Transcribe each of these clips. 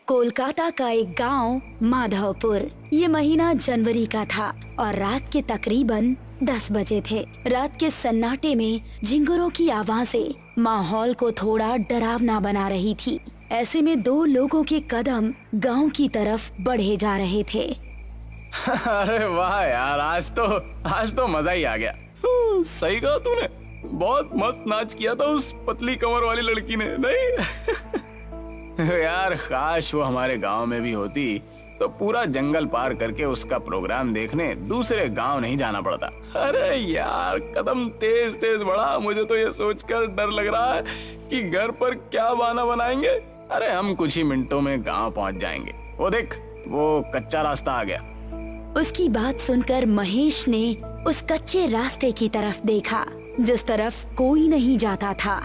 कोलकाता का एक गांव माधवपुर। ये महीना जनवरी का था और रात के तकरीबन 10 बजे थे। रात के सन्नाटे में झिंगुरों की आवाजें माहौल को थोड़ा डरावना बना रही थी। ऐसे में दो लोगों के कदम गांव की तरफ बढ़े जा रहे थे। अरे वाह यार, आज तो मजा ही आ गया। सही कहा तूने, बहुत मस्त नाच किया था उस पतली कमर वाली लड़की ने, नहीं? यार काश वो हमारे गांव में भी होती तो पूरा जंगल पार करके उसका प्रोग्राम देखने दूसरे गांव नहीं जाना पड़ता। अरे यार कदम तेज तेज बढ़ा, मुझे तो ये सोचकर डर लग रहा है कि घर पर क्या बहाना बनाएंगे। अरे हम कुछ ही मिनटों में गांव पहुंच जाएंगे। वो देख, वो कच्चा रास्ता आ गया। उसकी बात सुनकर महेश ने उस कच्चे रास्ते की तरफ देखा जिस तरफ कोई नहीं जाता था।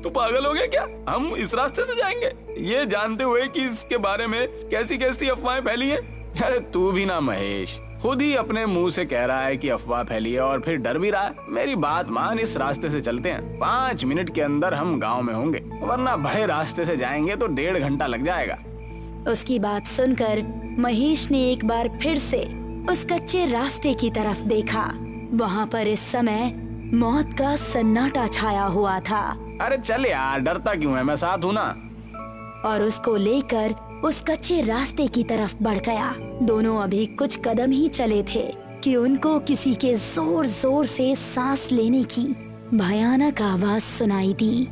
तू पागल हो गया क्या? हम इस रास्ते से जाएंगे ये जानते हुए कि इसके बारे में कैसी कैसी अफवाहें फैली हैं। अरे तू भी ना महेश, खुद ही अपने मुंह से कह रहा है कि अफवाह फैली है और फिर डर भी रहा है। मेरी बात मान, इस रास्ते से चलते हैं। 5 मिनट के अंदर हम गांव में होंगे, वरना बड़े रास्ते से जाएंगे तो 1.5 घंटा लग जाएगा। उसकी बात सुनकर महेश ने एक बार फिर से उस कच्चे रास्ते की तरफ देखा। वहाँ पर इस समय मौत का सन्नाटा छाया हुआ था। अरे चल यार, डरता क्यों है, मैं साथ हूँ ना। और उसको लेकर उस कच्चे रास्ते की तरफ बढ़ गया। दोनों अभी कुछ कदम ही चले थे कि उनको किसी के जोर जोर से सांस लेने की भयानक आवाज सुनाई दी।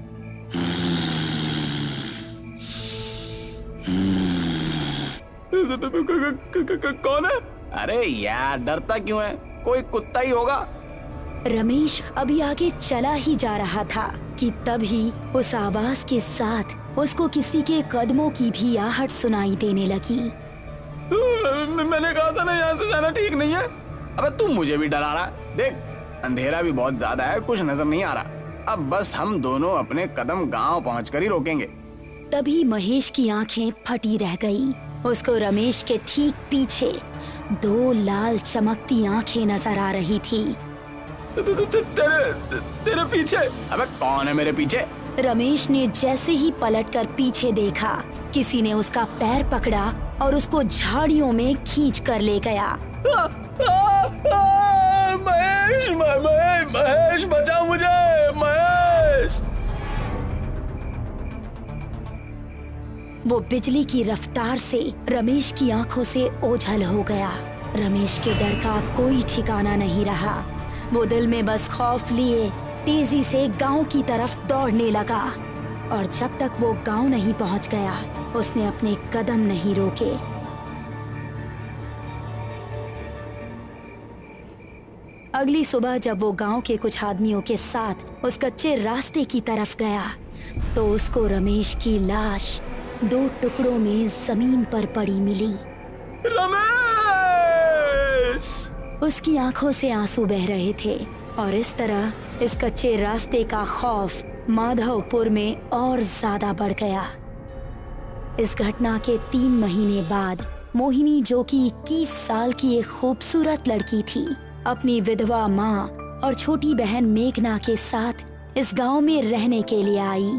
कौन है? अरे यार डरता क्यों है, कोई कुत्ता ही होगा। रमेश अभी आगे चला ही जा रहा था कि तभी उस आवाज के साथ उसको किसी के कदमों की भी आहट सुनाई देने लगी। मैंने कहा था ना यहाँ से जाना ठीक नहीं है। अबे तू मुझे भी डरा रहा। देख अंधेरा भी बहुत ज्यादा है, कुछ नजर नहीं आ रहा। अब बस हम दोनों अपने कदम गांव पहुंचकर ही रोकेंगे। तभी महेश की आंखें फटी रह गई। उसको रमेश के ठीक पीछे 2 लाल चमकती आंखें नजर आ रही थी। तेरे पीछे? अबे कौन है मेरे पीछे? रमेश ने जैसे ही पलटकर पीछे देखा, किसी ने उसका पैर पकड़ा और उसको झाड़ियों में खींच कर ले गया। महेश, महेश बचाओ मुझे, महेश! वो बिजली की रफ्तार से रमेश की आंखों से ओझल हो गया। रमेश के डर का कोई ठिकाना नहीं रहा। वो दिल में बस खौफ लिए तेजी से गांव की तरफ दौड़ने लगा और जब तक वो गांव नहीं पहुंच गया उसने अपने कदम नहीं रोके। अगली सुबह जब वो गांव के कुछ आदमियों के साथ उस कच्चे रास्ते की तरफ गया तो उसको रमेश की लाश 2 टुकड़ों में जमीन पर पड़ी मिली। रमेश! उसकी आंखों से आंसू बह रहे थे और इस तरह इस कच्चे रास्ते का खौफ माधवपुर में और ज्यादा बढ़ गया। इस घटना के 3 महीने बाद मोहिनी, जो कि 21 साल की एक खूबसूरत लड़की थी, अपनी विधवा माँ और छोटी बहन मेघना के साथ इस गांव में रहने के लिए आई।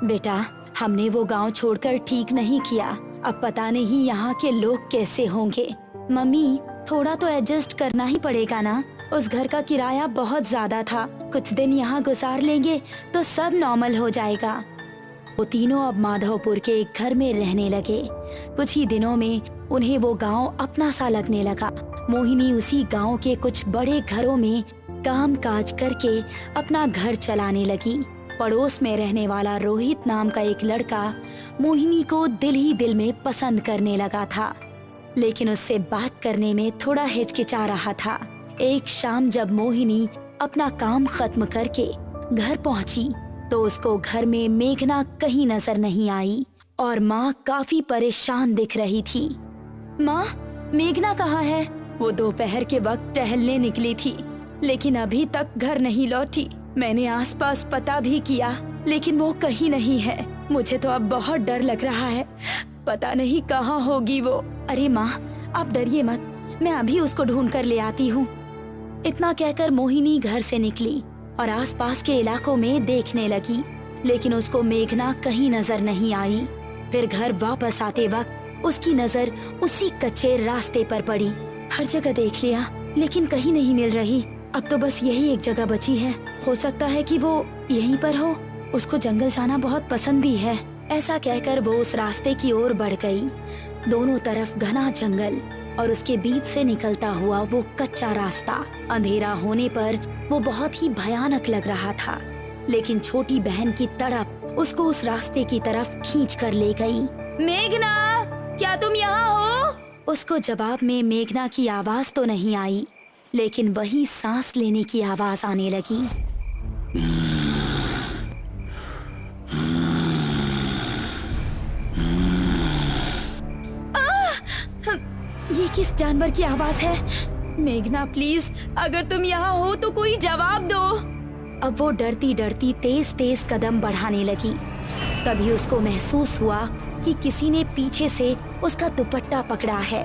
बेटा, हमने वो गांव छोड़कर ठीक नहीं किया। अब पता नहीं यहाँ के लोग कैसे होंगे। मम्मी, थोड़ा तो एडजस्ट करना ही पड़ेगा ना। उस घर का किराया बहुत ज्यादा था। कुछ दिन यहाँ गुजार लेंगे तो सब नॉर्मल हो जाएगा। वो तीनों अब माधवपुर के एक घर में रहने लगे। कुछ ही दिनों में उन्हें वो गांव अपना सा लगने लगा। मोहिनी उसी गांव के कुछ बड़े घरों में काम काज करके अपना घर चलाने लगी। पड़ोस में रहने वाला रोहित नाम का एक लड़का मोहिनी को दिल ही दिल में पसंद करने लगा था, लेकिन उससे बात करने में थोड़ा हिचकिचा रहा था। एक शाम जब मोहिनी अपना काम खत्म करके घर पहुंची तो उसको घर में मेघना कहीं नजर नहीं आई और माँ काफी परेशान दिख रही थी। माँ, मेघना कहाँ है? वो दोपहर के वक्त टहलने निकली थी लेकिन अभी तक घर नहीं लौटी। मैंने आसपास पता भी किया लेकिन वो कहीं नहीं है। मुझे तो अब बहुत डर लग रहा है, पता नहीं कहाँ होगी वो। अरे माँ, आप डरिए मत, मैं अभी उसको ढूंढ कर ले आती हूँ। इतना कहकर मोहिनी घर से निकली और आसपास के इलाकों में देखने लगी, लेकिन उसको मेघना कहीं नजर नहीं आई। फिर घर वापस आते वक्त उसकी नजर उसी कच्चे रास्ते पर पड़ी। हर जगह देख लिया लेकिन कहीं नहीं मिल रही। अब तो बस यही एक जगह बची है। हो सकता है कि वो यहीं पर हो। उसको जंगल जाना बहुत पसंद भी है। ऐसा कहकर वो उस रास्ते की ओर बढ़ गई। दोनों तरफ घना जंगल और उसके बीच से निकलता हुआ वो कच्चा रास्ता। अंधेरा होने पर वो बहुत ही भयानक लग रहा था, लेकिन छोटी बहन की तड़प उसको उस रास्ते की तरफ खींच कर ले गई। मेघना, क्या तुम यहाँ हो? उसको जवाब में मेघना की आवाज तो नहीं आई, लेकिन वही सांस लेने की आवाज आने लगी। ये किस जानवर की आवाज है? मेघना प्लीज, अगर तुम यहाँ हो तो कोई जवाब दो। अब वो डरती डरती तेज तेज कदम बढ़ाने लगी। तभी उसको महसूस हुआ कि किसी ने पीछे से उसका दुपट्टा पकड़ा है।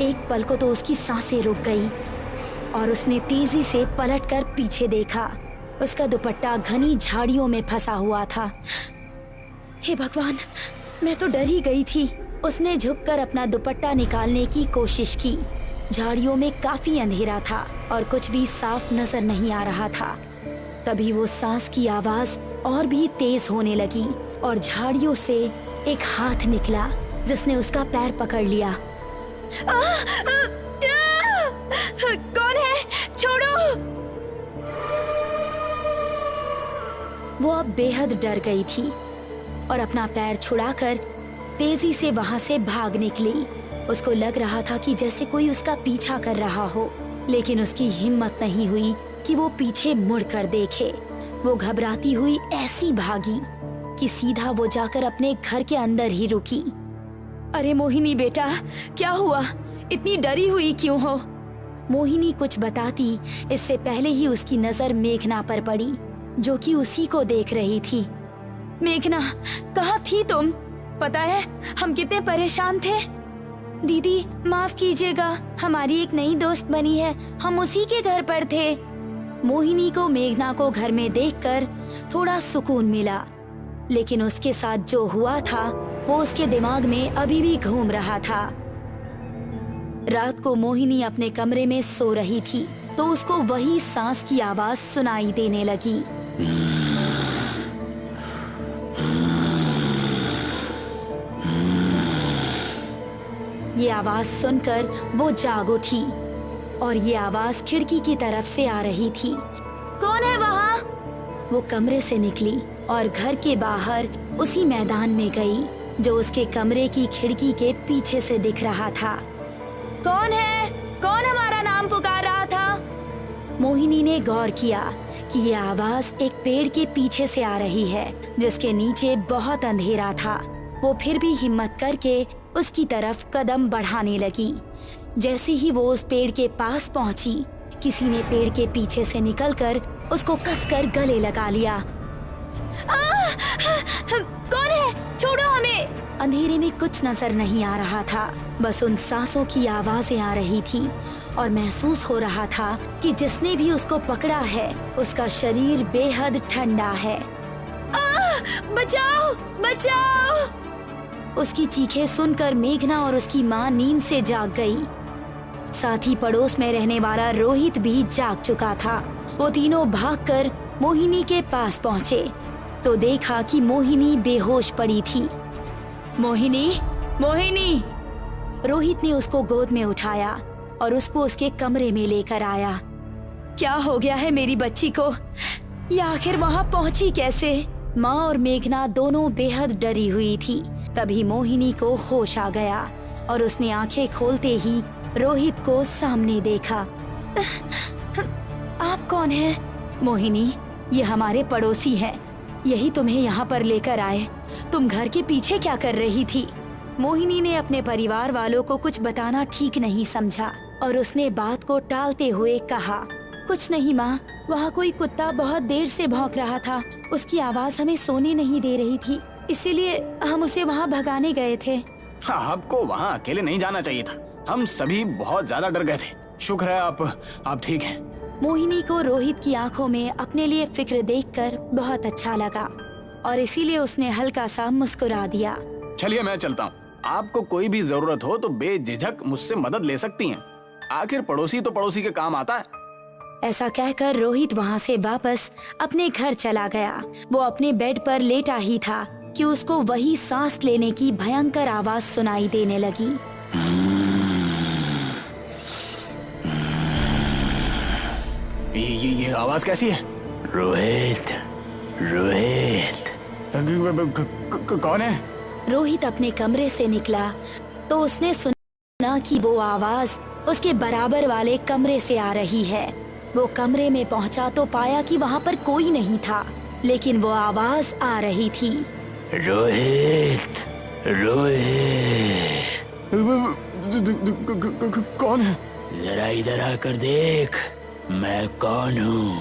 एक पल को तो उसकी सांसें रुक गई और उसने तेजी से पलटकर पीछे देखा। उसका दुपट्टा घनी झाड़ियों में फंसा हुआ था। हे भगवान, मैं तो डर ही गई थी। उसने झुककर अपना दुपट्टा निकालने की कोशिश की। झाड़ियों में काफी अंधेरा था और कुछ भी साफ नजर नहीं आ रहा था। तभी वो सांस की आवाज और भी तेज होने लगी और झाड़ियों से एक हाथ निकला जिसने उसका पैर पकड़ लिया। कौन है? छोड़ो! वो अब बेहद डर गई थी और अपना पैर छुड़ाकर तेजी से वहां से भाग निकली। उसको लग रहा था कि जैसे कोई उसका पीछा कर रहा हो, लेकिन उसकी हिम्मत नहीं हुई कि वो पीछे मुड़कर देखे। वो घबराती हुई ऐसी भागी कि सीधा वो जाकर अपने घर के अंदर ही रुकी। अरे मोहिनी बेटा, क्या हुआ? इतनी डरी हुई क्यों हो? मोहिनी कुछ बताती इससे पहले ही उसकी नजर मेघना पर पड़ी, जो कि उसी को देख रही थी। मेघना, कहाँ थी तुम? पता है हम कितने परेशान थे। दीदी माफ कीजिएगा, हमारी एक नई दोस्त बनी है, हम उसी के घर पर थे। मोहिनी को मेघना को घर में देखकर थोड़ा सुकून मिला, लेकिन उसके साथ जो हुआ था वो उसके दिमाग में अभी भी घूम रहा था। रात को मोहिनी अपने कमरे में सो रही थी तो उसको वही सांस की आवाज सुनाई देने लगी। ये आवाज सुनकर वो जाग उठी और ये आवाज खिड़की की तरफ से आ रही थी। कौन है वहाँ? वो कमरे से निकली और घर के बाहर उसी मैदान में गई जो उसके कमरे की खिड़की के पीछे से दिख रहा था। कौन है? कौन हमारा नाम पुकार रहा था? मोहिनी ने गौर किया कि ये आवाज एक पेड़ के पीछे से आ रही है जिसके नीचे बहुत अंधेरा था। वो फिर भी हिम्मत करके उसकी तरफ कदम बढ़ाने लगी। जैसे ही वो उस पेड़ के पास पहुंची, किसी ने पेड़ के पीछे से निकलकर उसको कसकर गले लगा लिया। कौन है? छोड़ो हमें! अंधेरे में कुछ नजर नहीं आ रहा था, बस उन सांसों की आवाजें आ रही थी और महसूस हो रहा था कि जिसने भी उसको पकड़ा है उसका शरीर बेहद ठंडा है। बचाओ! बचाओ! उसकी चीखें सुनकर मेघना और उसकी माँ नींद से जाग गई। साथ ही पड़ोस में रहने वाला रोहित भी जाग चुका था। वो तीनों भागकर मोहिनी के पास पहुँचे तो देखा कि मोहिनी बेहोश पड़ी थी। मोहिनी, मोहिनी! रोहित ने उसको गोद में उठाया और उसको उसके कमरे में लेकर आया। क्या हो गया है मेरी बच्ची को? ये आखिर वहाँ पहुँची कैसे? माँ और मेघना दोनों बेहद डरी हुई थी। तभी मोहिनी को होश आ गया और उसने आंखें खोलते ही रोहित को सामने देखा। आप कौन हैं? मोहिनी, ये हमारे पड़ोसी हैं। यही तुम्हें यहाँ पर लेकर आए। तुम घर के पीछे क्या कर रही थी? मोहिनी ने अपने परिवार वालों को कुछ बताना ठीक नहीं समझा और उसने बात को टालते हुए कहा, कुछ नहीं माँ, वहाँ कोई कुत्ता बहुत देर से भौंक रहा था। उसकी आवाज हमें सोने नहीं दे रही थी, इसीलिए हम उसे वहाँ भगाने गए थे। हाँ, आपको वहाँ अकेले नहीं जाना चाहिए था। हम सभी बहुत ज्यादा डर गए थे। शुक्र है आप ठीक हैं। मोहिनी को रोहित की आंखों में अपने लिए फिक्र देखकर बहुत अच्छा लगा। और इसीलिए उसने हल्का सा मुस्कुरा दिया। चलिए मैं चलता हूँ। आपको कोई भी जरूरत हो तो बेझिझक मुझसे मदद ले सकती हैं। आखिर पड़ोसी तो पड़ोसी के काम आता है। ऐसा कहकर रोहित वहाँ से वापस अपने घर चला गया। वो अपने बेड पर लेटा ही था कि उसको वही सांस लेने की भयंकर आवाज सुनाई देने लगी। ये आवाज कैसी है? रोहित, रोहित। कौन है? रोहित अपने कमरे से निकला तो उसने सुना कि वो आवाज उसके बराबर वाले कमरे से आ रही है। वो कमरे में पहुंचा तो पाया कि वहाँ पर कोई नहीं था, लेकिन वो आवाज आ रही थी। रोहित, रोहित। कौन है? जरा इधर आकर देख, मैं कौन हूँ।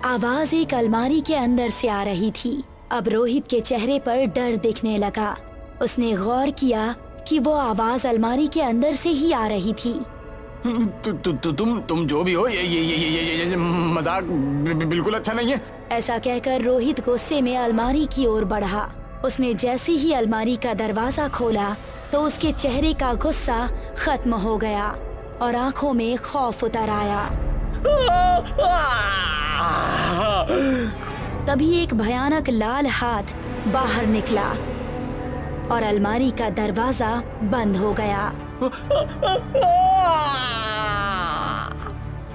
आवाज एक अलमारी के अंदर से आ रही थी। अब रोहित के चेहरे पर डर दिखने लगा। उसने गौर किया कि वो आवाज अलमारी के अंदर से ही आ रही थी। तुम जो भी हो, ये मजाक बिल्कुल अच्छा नहीं है। ऐसा कहकर रोहित गुस्से में अलमारी की ओर बढ़ा। उसने जैसे ही अलमारी का दरवाजा खोला तो उसके चेहरे का गुस्सा खत्म हो गया और आंखों में खौफ उतर आया। तभी एक भयानक लाल हाथ बाहर निकला और अलमारी का दरवाजा बंद हो गया।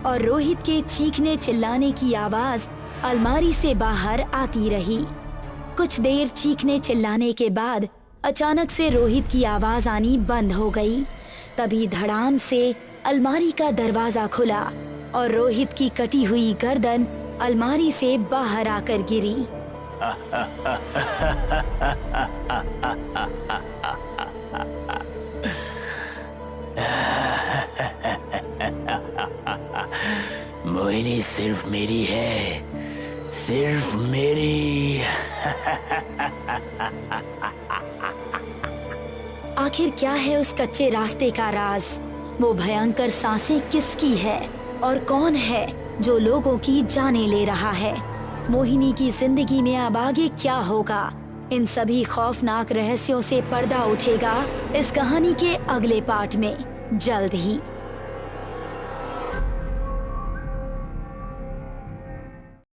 और रोहित के चीखने चिल्लाने की आवाज अलमारी से बाहर आती रही। कुछ देर चीखने चिल्लाने के बाद अचानक से रोहित की आवाज आनी बंद हो गई। तभी धड़ाम से अलमारी का दरवाजा खुला और रोहित की कटी हुई गर्दन अलमारी से बाहर आकर गिरी। मोहिनी सिर्फ मेरी है, सिर्फ मेरी। आखिर क्या है उस कच्चे रास्ते का राज? वो भयंकर सांसें किसकी है और कौन है जो लोगों की जानें ले रहा है? मोहिनी की जिंदगी में अब आगे क्या होगा? इन सभी खौफनाक रहस्यों से पर्दा उठेगा इस कहानी के अगले पार्ट में जल्द ही।